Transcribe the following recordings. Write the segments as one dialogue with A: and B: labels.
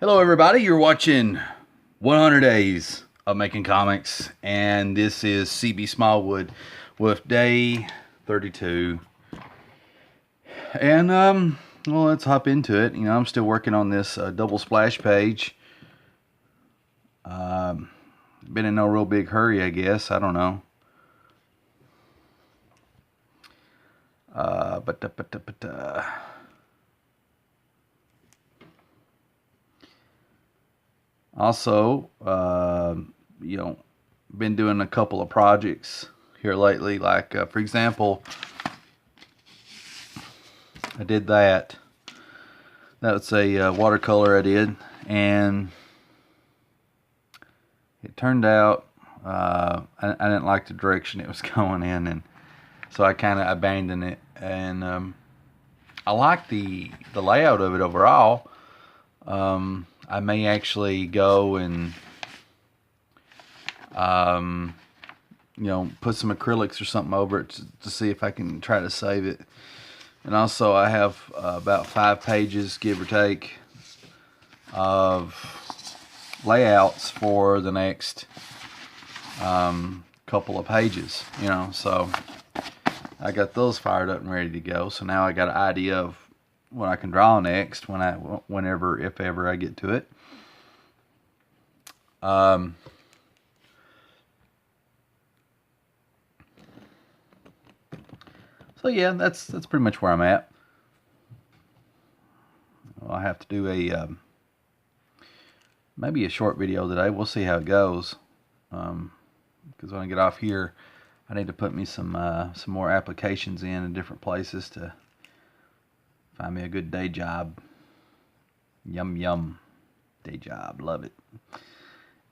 A: Hello, everybody. You're watching 100 Days of Making Comics, and this is C.B Smallwood with day 32. And, well, let's hop into it. I'm still working on this double splash page. Been in no real big hurry, I guess. I don't know. Also, been doing a couple of projects here lately. Like, for example, I did that. That was a watercolor I did, and it turned out I didn't like the direction it was going in, and so I kind of abandoned it. And I like the layout of it overall. I may actually go and put some acrylics or something over it to see if I can try to save it. And also I have about 5 pages, give or take, of layouts for the next couple of pages, so I got those fired up and ready to go. So now I got an idea of what I can draw next whenever, if ever, I get to it. So yeah, that's pretty much where I'm at. I'll have to do a maybe a short video today. We'll see how it goes. Because when I get off here, I need to put me some more applications in different places to find me a good day job. Yum yum, day job, love it.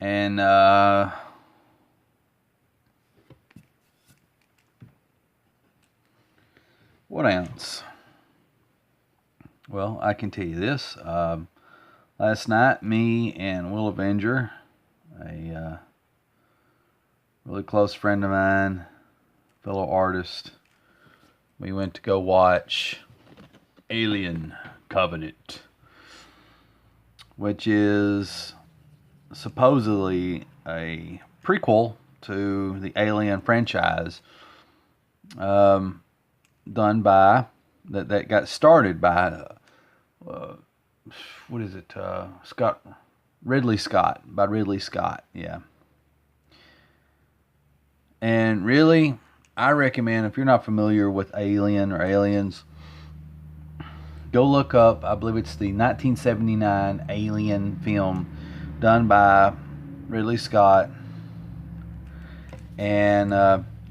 A: And what else? Well, I can tell you this. Last night, me and Will Avenger, a really close friend of mine, fellow artist, we went to go watch Alien Covenant, which is supposedly a prequel to the Alien franchise, done by that got started by what is it? Ridley Scott, by Ridley Scott, yeah. And really, I recommend, if you're not familiar with Alien or Aliens, go look up, I believe it's the 1979 Alien film done by Ridley Scott. And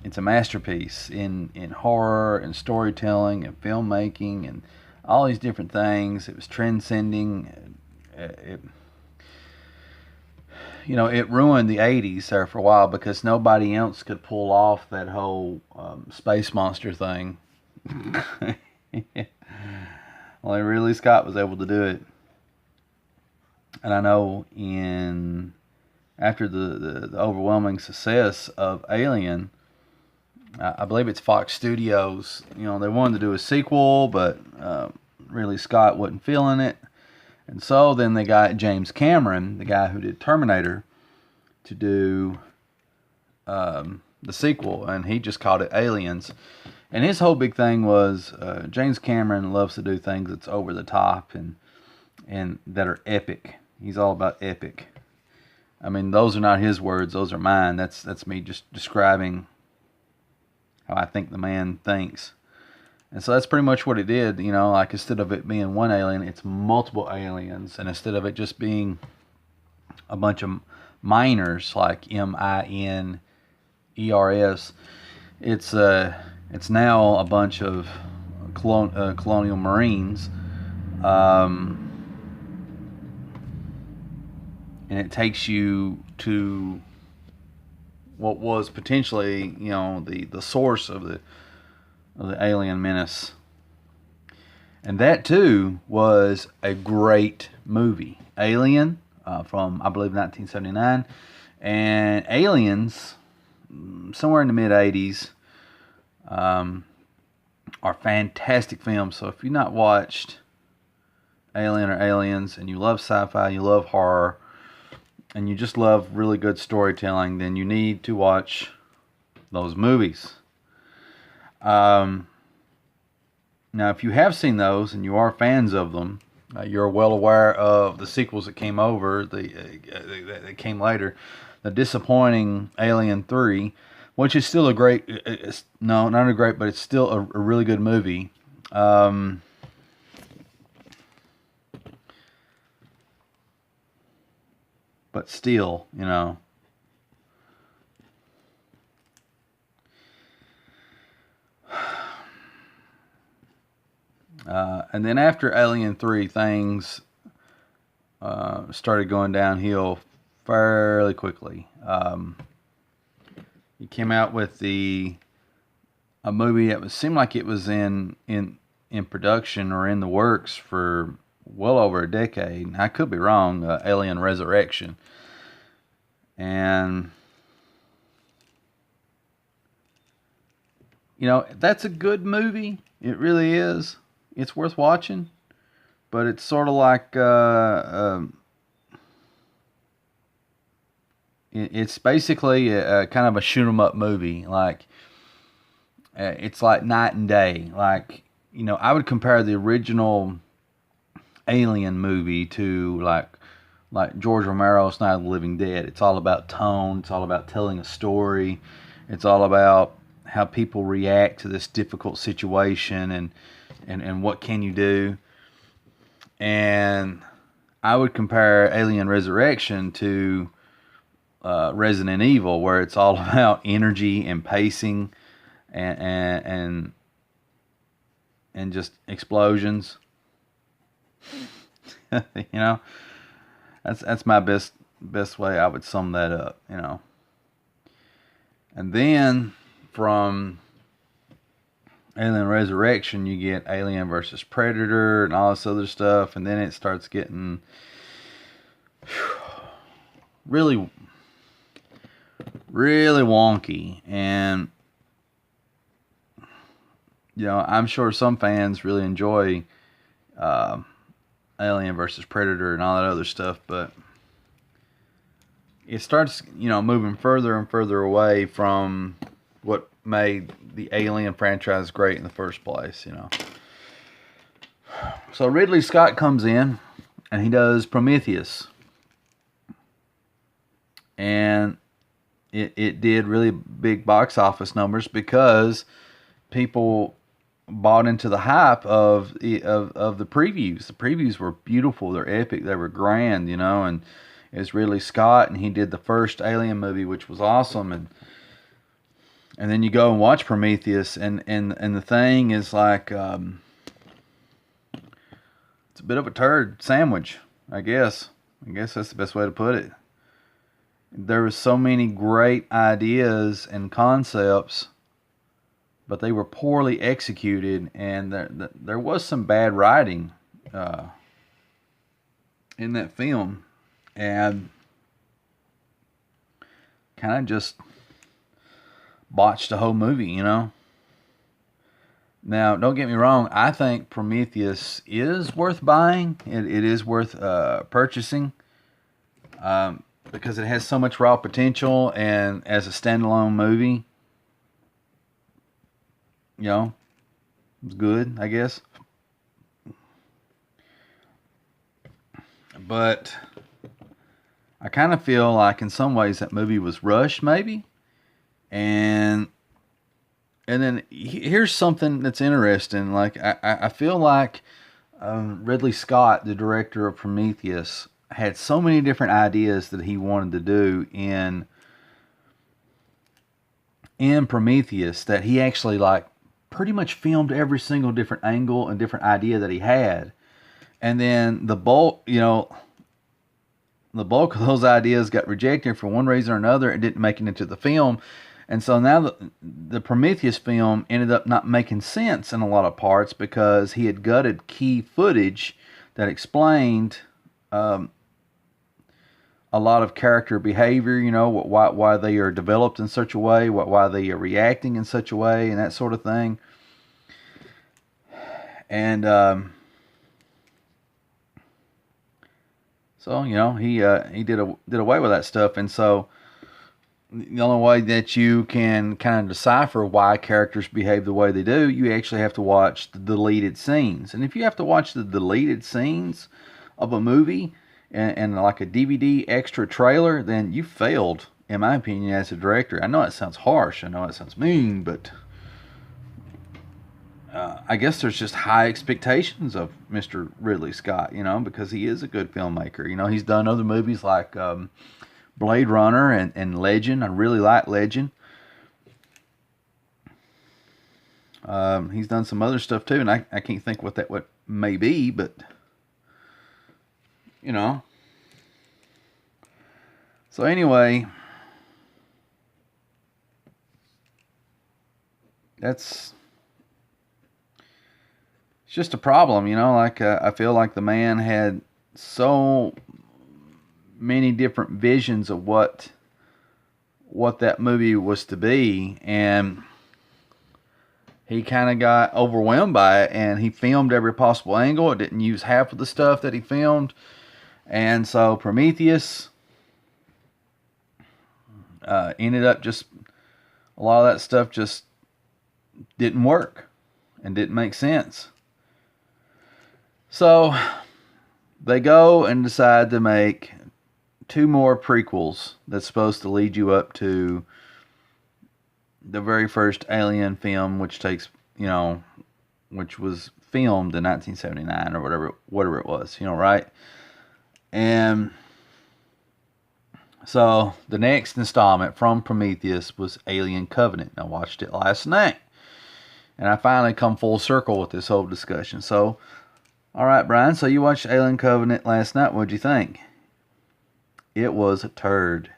A: it's a masterpiece in horror and storytelling and filmmaking and all these different things. It was transcending. It ruined the 80s there for a while because nobody else could pull off that whole space monster thing. Only Ridley Scott was able to do it. And I know after the overwhelming success of Alien, I believe it's Fox Studios, they wanted to do a sequel, but Ridley Scott wasn't feeling it. And so then they got James Cameron, the guy who did Terminator, to do the sequel, and he just called it Aliens. And his whole big thing was James Cameron loves to do things that's over the top and that are epic. He's all about epic. I mean, those are not his words; those are mine. That's me just describing how I think the man thinks. And so that's pretty much what it did, like instead of it being one alien, it's multiple aliens. And instead of it just being a bunch of miners, like MINERS, it's now a bunch of colonial marines. And it takes you to what was potentially, the source of the alien menace. And that too was a great movie. Alien, from I believe 1979, and Aliens, somewhere in the mid 80s, are fantastic films. So if you've not watched Alien or Aliens, and you love sci-fi, you love horror, and you just love really good storytelling, then you need to watch those movies. Now, if you have seen those and you are fans of them, you're well aware of the sequels that came over, that came later. The disappointing Alien 3, which is still a great, no, not a great, but it's still a really good movie. But still, you know. And then after Alien 3, things started going downhill fairly quickly. He came out with a movie that seemed like it was in production or in the works for well over a decade. I could be wrong. Alien Resurrection. And you know, that's a good movie. It really is. It's worth watching, but it's sort of like it's basically a kind of a shoot 'em up movie. Like it's like night and day. Like, you know, I would compare the original Alien movie to like George Romero's Night of the Living Dead. It's all about tone. It's all about telling a story. It's all about how people react to this difficult situation and what can you do. And I would compare Alien Resurrection to Resident Evil, where it's all about energy and pacing and just explosions. You know, that's my best way I would sum that up. You know, and then from Alien Resurrection, you get Alien versus Predator and all this other stuff, and then it starts getting really, really wonky. And you know, I'm sure some fans really enjoy Alien versus Predator and all that other stuff, but it starts, you know, moving further and further away from what made the Alien franchise great in the first place, you know. So Ridley Scott comes in and he does Prometheus. And it did really big box office numbers because people bought into the hype of the previews. The previews were beautiful, they're epic, they were grand, you know, and it's Ridley Scott, and he did the first Alien movie, which was awesome, and then you go and watch Prometheus, and the thing is like it's a bit of a turd sandwich, I guess. I guess that's the best way to put it. There were so many great ideas and concepts, but they were poorly executed, and there was some bad writing in that film, and kind of just botched the whole movie, you know. Now, don't get me wrong, I think Prometheus is worth buying. It is worth purchasing because it has so much raw potential, and as a standalone movie, you know, it's good, I guess. But I kind of feel like in some ways that movie was rushed, maybe. And then here's something that's interesting. Like I feel like Ridley Scott, the director of Prometheus, had so many different ideas that he wanted to do in Prometheus that he actually like pretty much filmed every single different angle and different idea that he had. And then the bulk of those ideas got rejected for one reason or another and didn't make it into the film. And so now the Prometheus film ended up not making sense in a lot of parts because he had gutted key footage that explained a lot of character behavior, you know, why they are developed in such a way, why they are reacting in such a way, and that sort of thing. And So he did away with that stuff, and so the only way that you can kind of decipher why characters behave the way they do, you actually have to watch the deleted scenes. And if you have to watch the deleted scenes of a movie and like a DVD extra trailer, then you failed, in my opinion, as a director. I know it sounds harsh, I know it sounds mean, but I guess there's just high expectations of Mr. Ridley Scott, because he is a good filmmaker. He's done other movies like Blade Runner and Legend. I really like Legend. He's done some other stuff too, and I can't think what may be, but So anyway, it's just a problem, Like I feel like the man had so many different visions of what that movie was to be, and he kind of got overwhelmed by it, and he filmed every possible angle. It didn't use half of the stuff that he filmed, and so Prometheus ended up just a lot of that stuff just didn't work and didn't make sense. So they go and decide to make 2 more prequels that's supposed to lead you up to the very first Alien film, which was filmed in 1979 or whatever it was, right? And so the next installment from Prometheus was Alien Covenant. I watched it last night, and I finally come full circle with this whole discussion. So, all right, Brian, so you watched Alien Covenant last night. What'd you think? It was a turd.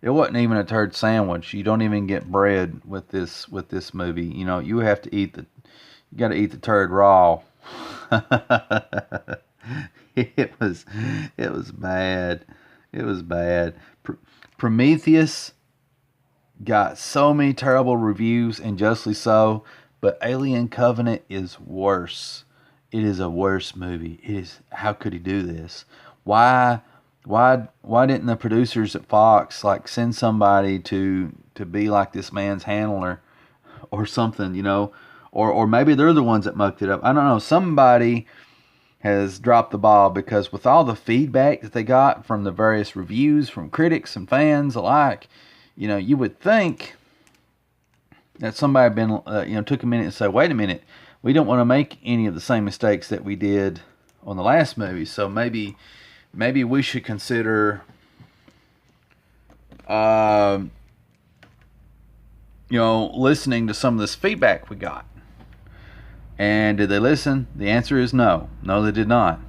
A: It wasn't even a turd sandwich. You don't even get bread with this movie. You have to you got to eat the turd raw. It was bad. It was bad. Prometheus got so many terrible reviews, and justly so, but Alien Covenant is worse. It is a worse movie. It is. How could he do this? Why didn't the producers at Fox send somebody to be like this man's handler or something, or maybe they're the ones that mucked it up. I don't know. Somebody has dropped the ball, because with all the feedback that they got from the various reviews from critics and fans alike, you would think that somebody had been took a minute and say, wait a minute, we don't want to make any of the same mistakes that we did on the last movie, so maybe we should consider listening to some of this feedback we got. And did they listen? The answer is no. No, they did not.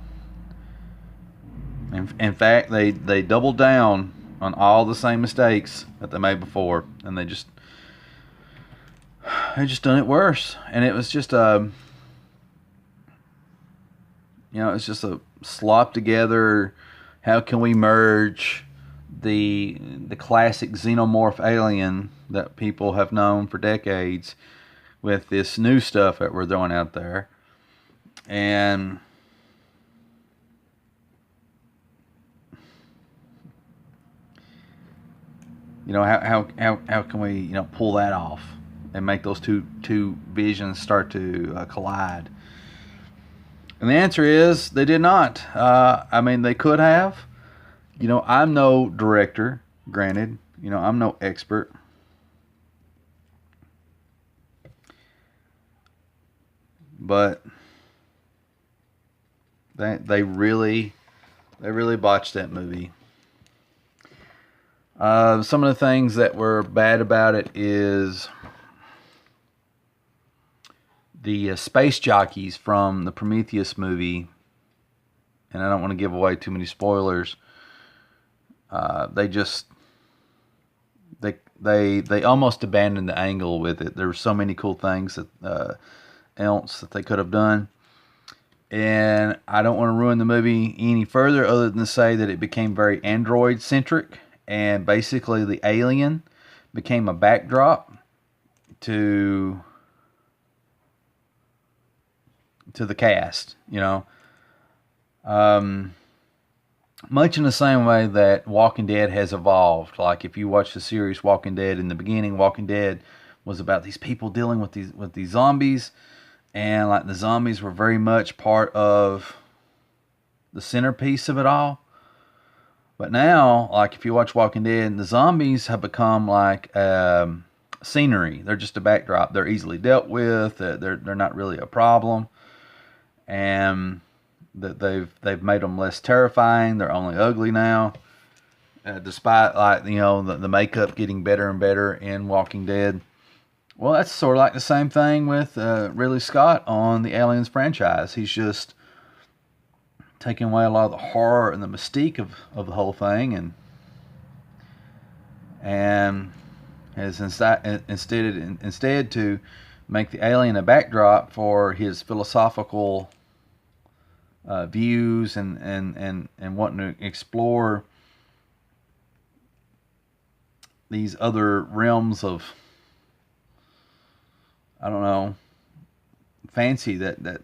A: In fact, they doubled down on all the same mistakes that they made before, and they just done it worse. And it was just it's just a slop together. How can we merge the classic xenomorph alien that people have known for decades with this new stuff that we're throwing out there? And how can we pull that off and make those two visions start to collide? And the answer is they did not. They could have. I'm no director, granted. I'm no expert. But they really botched that movie. Some of the things that were bad about it is the space jockeys from the Prometheus movie, and I don't want to give away too many spoilers. They almost abandoned the angle with it. There were so many cool things else that they could have done, and I don't want to ruin the movie any further, other than to say that it became very android centric, and basically the alien became a backdrop to the cast. much in the same way that Walking Dead has evolved. Like if you watch the series Walking Dead, in the beginning, Walking Dead was about these people dealing with these zombies, and like the zombies were very much part of the centerpiece of it all. But now, like if you watch Walking Dead, the zombies have become like scenery. They're just a backdrop. They're easily dealt with. They're not really a problem, and that they've made them less terrifying. They're only ugly now, despite like the makeup getting better and better in Walking Dead. Well, that's sort of like the same thing with Ridley Scott on the Aliens franchise. He's just taking away a lot of the horror and the mystique of the whole thing, and has instead to make the alien a backdrop for his philosophical views and wanting to explore these other realms of, I don't know, fancy that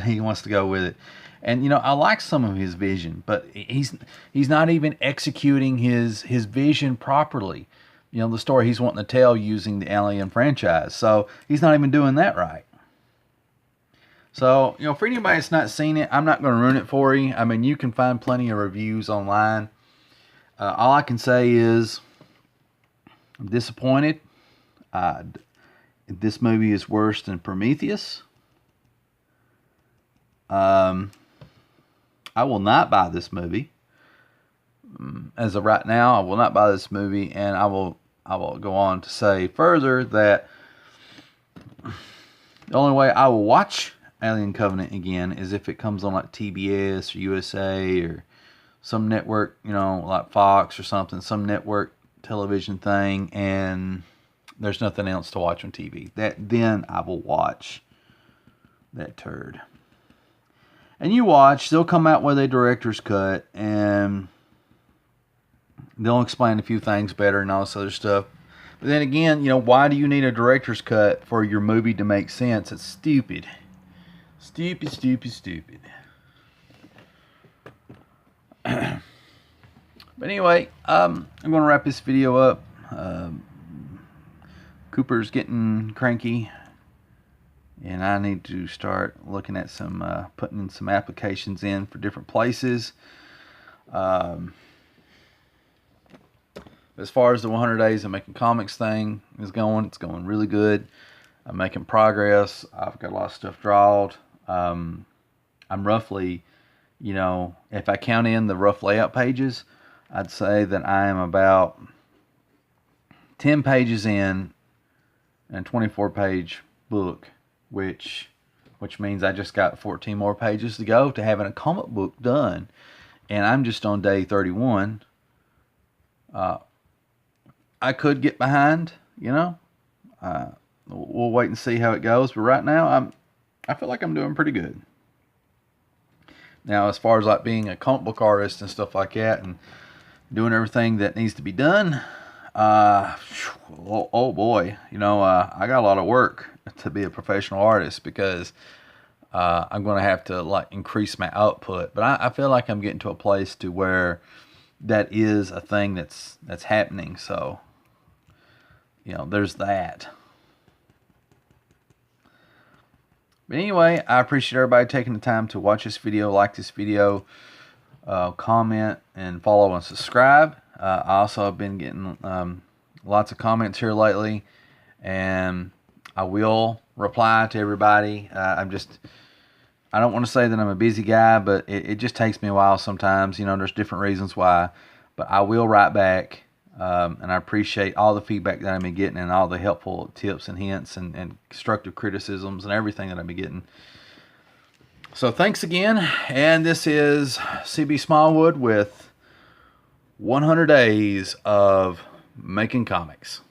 A: he wants to go with it. And I like some of his vision, but he's not even executing his vision properly. The story he's wanting to tell using the Alien franchise. So he's not even doing that right. So, for anybody that's not seen it, I'm not going to ruin it for you. I mean, you can find plenty of reviews online. All I can say is I'm disappointed. This movie is worse than Prometheus. I will not buy this movie. As of right now, I will not buy this movie, and I will go on to say further that the only way I will watch Alien Covenant again is if it comes on like TBS or USA or some network, like Fox or something, some network television thing, and there's nothing else to watch on TV. Then I will watch that turd. And you watch, they'll come out with a director's cut, and they'll explain a few things better and all this other stuff. But then again, why do you need a director's cut for your movie to make sense? It's stupid. Stupid, stupid, stupid. But anyway, I'm going to wrap this video up. Cooper's getting cranky, and I need to start looking at putting some applications in for different places. As far as the 100 days of making comics thing is going, it's going really good. I'm making progress. I've got a lot of stuff drawn. I'm roughly, if I count in the rough layout pages, I'd say that I am about 10 pages in a 24-page book, which means I just got 14 more pages to go to having a comic book done, and I'm just on day 31. I could get behind, we'll wait and see how it goes, but right now I feel like I'm doing pretty good. Now, as far as like being a comic book artist and stuff like that, and doing everything that needs to be done, oh boy, I got a lot of work to be a professional artist, because I'm going to have to like increase my output. But I feel like I'm getting to a place to where that is a thing that's happening. So, there's that. But anyway, I appreciate everybody taking the time to watch this video, like this video, comment, and follow and subscribe. I also have been getting lots of comments here lately, and I will reply to everybody. I don't want to say that I'm a busy guy, but it just takes me a while sometimes. There's different reasons why, but I will write back. And I appreciate all the feedback that I've been getting, and all the helpful tips and hints and constructive criticisms and everything that I've been getting. So thanks again, and this is C.B Smallwood with 100 Days of Making Comics.